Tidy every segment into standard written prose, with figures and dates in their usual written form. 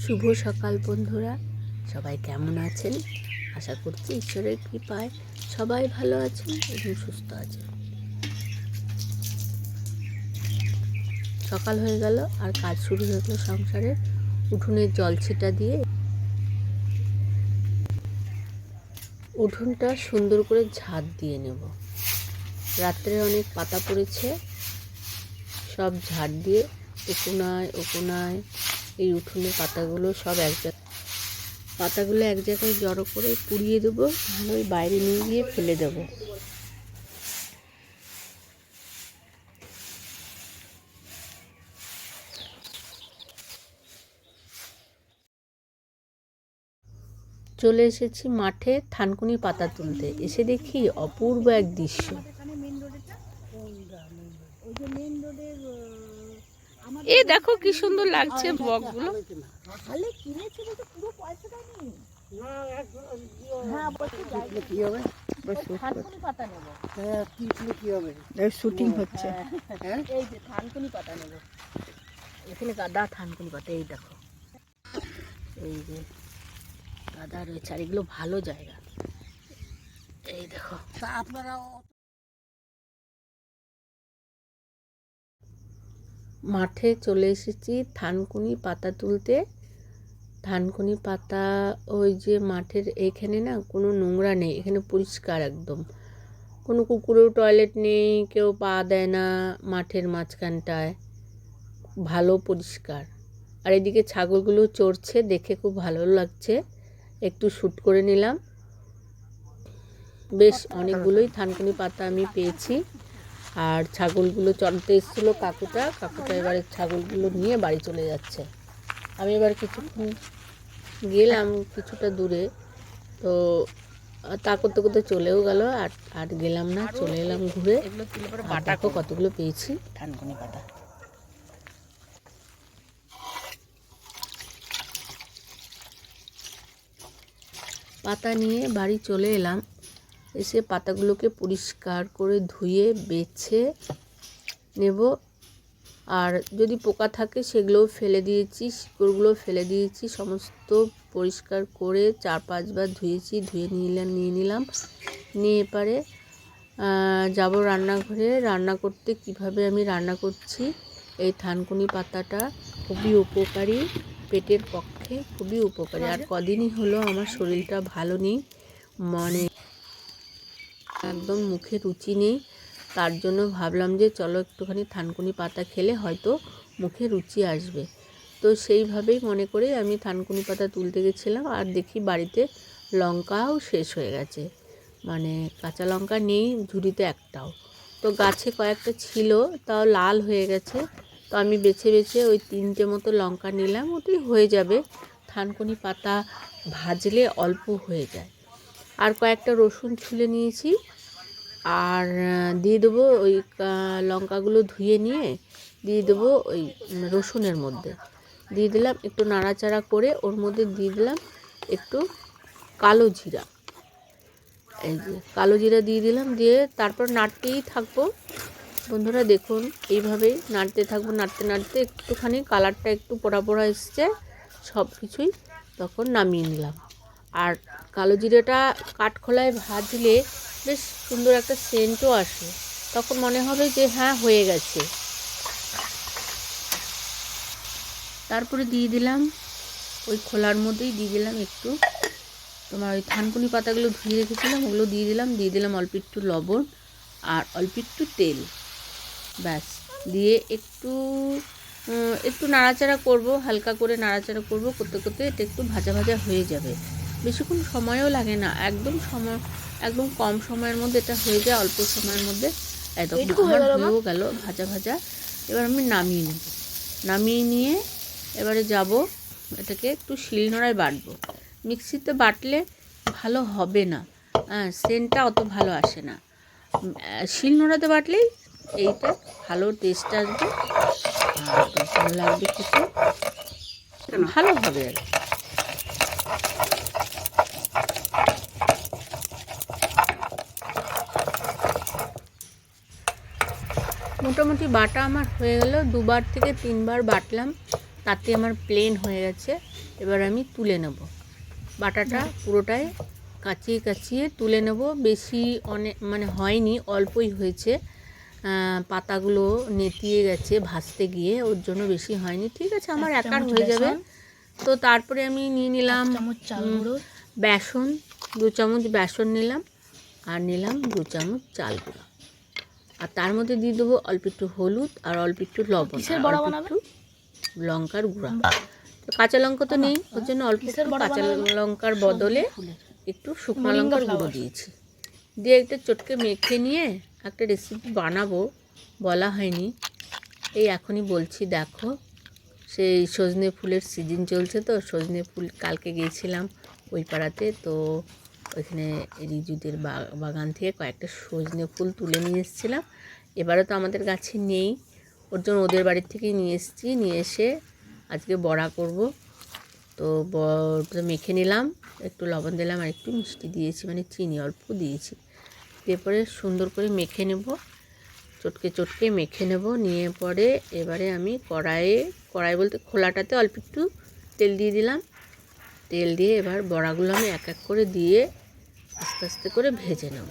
শুভ সকাল বন্ধুরা, সবাই কেমন আছেন? আশা করছি ঈশ্বরের কৃপায় সবাই ভালো আছেন এবং সুস্থ আছেন। সকাল হয়ে গেল আর কাজ শুরু হয়ে গেল সংসারের। উঠোনের জল ছিটা দিয়ে উঠোনটা সুন্দর করে ঝাঁট দিয়ে নেব। রাত্রে অনেক পাতা পড়েছে, সব ঝাঁট দিয়ে কোনায় এই উঠোনের পাতাগুলো সব পাতাগুলো এক জায়গায় জড়ো করে পুড়িয়ে দেবো, তাহলে ওই বাইরে নিয়ে গিয়ে ফেলে দেবো। চলে এসেছি মাঠে থানকুনি পাতা তুলতে। এসে দেখি অপূর্ব এক দৃশ্য। এ দেখো কি সুন্দর লাগছে বকগুলো। শুটিং হচ্ছে। এই যে থানকুনি পাতা নেব, এখানে গাদা থানকুনি পাতা। এই দেখো, এই যে গাদা রয়েছে, আর এগুলো ভালো জায়গা। এই দেখো, আপনারা মাঠে চলে এসেছি থানকুনি পাতা তুলতে। থানকুনি পাতা, ওই যে মাঠের এইখানে না কোনো নোংরা নেই, এখানে পরিষ্কার একদম। কোনো কুকুরেও টয়লেট নেই, কেউ পা দেয় না মাঠের মাঝখানটায়, ভালো পরিষ্কার। আর এদিকে ছাগলগুলো চড়ছে, দেখে খুব ভালো লাগছে। একটু শ্যুট করে নিলাম। বেশ অনেকগুলোই থানকুনি পাতা আমি পেয়েছি। আর ছাগলগুলো চড়তে এসেছিলো কাকুটা এবারে ছাগলগুলো নিয়ে বাড়ি চলে যাচ্ছে। আমি এবার কিছুক্ষণ গেলাম কিছুটা দূরে, তো তা করতে করতে চলেও গেল, আর গেলাম না, চলে এলাম ঘুরে। দেখো কতগুলো পেয়েছি থানকুনি পাতা। পাতা নিয়ে বাড়ি চলে এলাম। এসে পাতাগুলোকে পরিষ্কার করে ধুয়ে বেছে নেব। আর যদি পোকা থাকে সেগুলোও ফেলে দিয়েছি, শিকড়গুলো ফেলে দিয়েছি। সমস্ত পরিষ্কার করে 4-5 বার ধুয়েছি, ধুয়ে নিয়ে নিলাম। নিয়ে এবারে যাব রান্নাঘরে। রান্না করতে কিভাবে আমি রান্না করছি। এই থানকুনি পাতাটা খুবই উপকারী, পেটের পক্ষে খুবই উপকারী। আর কদিনই হলো আমার শরীরটা ভালো নেই, মানে একদম মুখে রুচি নেই। তার জন্য ভাবলাম যে চলো একটুখানি থানকুনি পাতা খেলে হয়তো মুখে রুচি আসবে। তো সেইভাবেই মনে করে আমি থানকুনি পাতা তুলতে গেছিলাম, আর দেখি বাড়িতে লঙ্কাও শেষ হয়ে গেছে, মানে কাঁচা লঙ্কা নেই ঝুড়িতে একটাও। তো গাছে কয়েকটা ছিল, তাও লাল হয়ে গেছে। তো আমি বেছে বেছে ওই 3টে মতো লঙ্কা নিলাম, ওটাই হয়ে যাবে। থানকুনি পাতা ভাজলে অল্প হয়ে যায়। আর কয়েকটা রসুন ছুলে নিয়েছি, আর দিয়ে দেবো ওই লঙ্কাগুলো ধুয়ে নিয়ে দিয়ে দেবো ওই রসুনের মধ্যে। দিয়ে দিলাম একটু নাড়াচাড়া করে, ওর মধ্যে দিয়ে দিলাম একটু কালো জিরা। এই যে কালো জিরা দিয়ে দিলাম, দিয়ে তারপর নাড়তেই থাকবো। বন্ধুরা দেখুন, এইভাবেই নাড়তে থাকবো। নাড়তে নাড়তে একটুখানি কালারটা একটু পোড়া পোড়া এসছে সব কিছুই, তখন নামিয়ে নিলাম। আর কালো জিরাটা কাঠখোলায় ভাজলে বেশ সুন্দর একটা সেন্টও আসে, তখন মনে হবে যে হ্যাঁ হয়ে গেছে। তারপরে দিয়ে দিলাম ওই খোলার মধ্যেই দিয়ে দিলাম একটু তোমার ওই থানকুনি পাতাগুলো ধুয়ে রেখেছিলাম, ওগুলো দিয়ে দিলাম অল্প একটু লবণ আর অল্প একটু তেল। ব্যাস, দিয়ে একটু নাড়াচাড়া করব, হালকা করে নাড়াচাড়া করব। করতে করতে এটা একটু ভাজা ভাজা হয়ে যাবে, বেশিক্ষণ সময়ও লাগে না, একদম কম সময়ের মধ্যে এটা হয়ে যায়, অল্প সময়ের মধ্যে একদম হয়েও গেল ভাজা ভাজা। এবার আমি নামিয়ে নেব। নামিয়ে নিয়ে এবারে যাব এটাকে একটু শিলনোড়ায় বাটবো। মিক্সিতে বাটলে ভালো হবে না, সেন্টটা অত ভালো আসে না। শিলনোড়াতে বাটলেই এইটা ভালো টেস্ট আসবে, আর ভালো লাগবে খেতে, ভালো হবে আর কি। মোটামুটি বাটা আমার হয়ে গেল, 2বার থেকে 3বার বাটলাম, তাতে আমার প্লেন হয়ে গেছে। এবার আমি তুলে নেব বাটাটা, পুরোটাই কাচিয়ে কাচিয়ে তুলে নেব। বেশি অনেক মানে হয়নি, অল্পই হয়েছে, পাতাগুলো নেতিয়ে গেছে ভাজতে গিয়ে, ওর জন্য বেশি হয়নি। ঠিক আছে, আমার একার হয়ে যাবে। তো তারপরে আমি নিয়ে নিলাম বেসন, 2 চামচ বেসন নিলাম, আর নিলাম 2 চামচ চাল গুঁড়ো, আর তার মধ্যে দিয়ে দেবো অল্প একটু হলুদ আর অল্প একটু লবণ, আর অল্প একটু লঙ্কার গুঁড়া। তো কাঁচা লঙ্কা তো নেই, ওর জন্য অল্প একটু কাঁচা লঙ্কার বদলে একটু শুকনো লঙ্কার গুঁড়ো দিয়েছি। দিয়ে একটা চটকে মেখে নিয়ে একটা রেসিপি বানাবো, বলা হয়নি, এই এখনই বলছি। দেখো, সেই সজনে ফুলের সিজন চলছে, তো সজনে ফুল কালকে গিয়েছিলাম ওই পাড়াতে, তো ওইখানে রিজুদের বাগান থেকে কয়েকটা সজনে ফুল তুলে নিয়ে এসেছিলাম। এবারে তো আমাদের গাছে নেই, ওর জন্য ওদের বাড়ির থেকেই নিয়ে এসেছি। নিয়ে এসে আজকে বড়া করব। তো মেখে নিলাম, একটু লবণ দিলাম আর একটু মিষ্টি দিয়েছি, মানে চিনি অল্প দিয়েছি। এরপরে সুন্দর করে মেখে নেব, চটকে চটকে মেখে নেব। নিয়ে পরে এবারে আমি কড়াই বলতে খোলাটাতে অল্প একটু তেল দিয়ে দিলাম। তেল দিয়ে এবার বড়াগুলো আমি এক এক করে দিয়ে আস্তে আস্তে করে ভেজে নেব।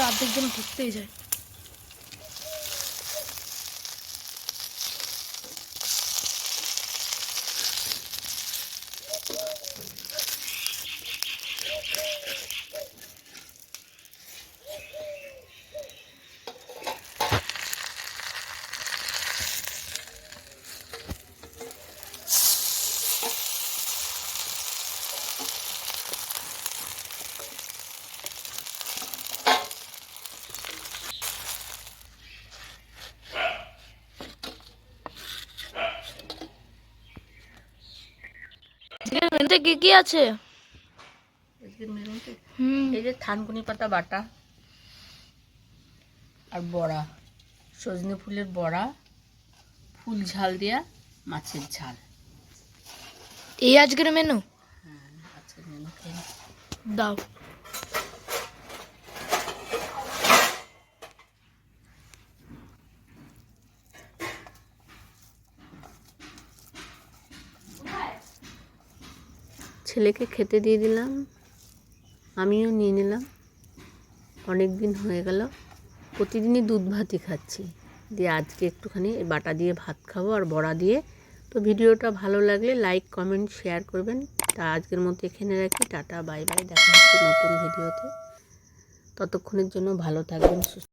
অর্ধেক জন ঢুকতেই যায়। মেনুতে কি কি আছে? এই যে থানকুনি পাতা বাটা আর বড়া, সজনে ফুলের বড়া, ফুল ঝাল দেওয়া মাছের ঝাল। এই আজকের মেনু? আজকের মেনু খেয়ে দাও। ছেলেকে খেতে দিয়ে দিলাম, আমিও নিয়ে নিলাম। অনেক দিন হয়ে গেল, প্রতিদিনই দুধ ভাতই খাচ্ছি, দিয়ে আজকে একটুখানি বাটা দিয়ে ভাত খাবো আর বড়া দিয়ে। তো ভিডিওটা ভালো লাগলে লাইক কমেন্ট শেয়ার করবেন। তা আজকের মতো এখানে রাখি, টাটা বাই বাই, দেখা হচ্ছে নতুন ভিডিওতে। ততক্ষণের জন্য ভালো থাকবেন, সুস্থ।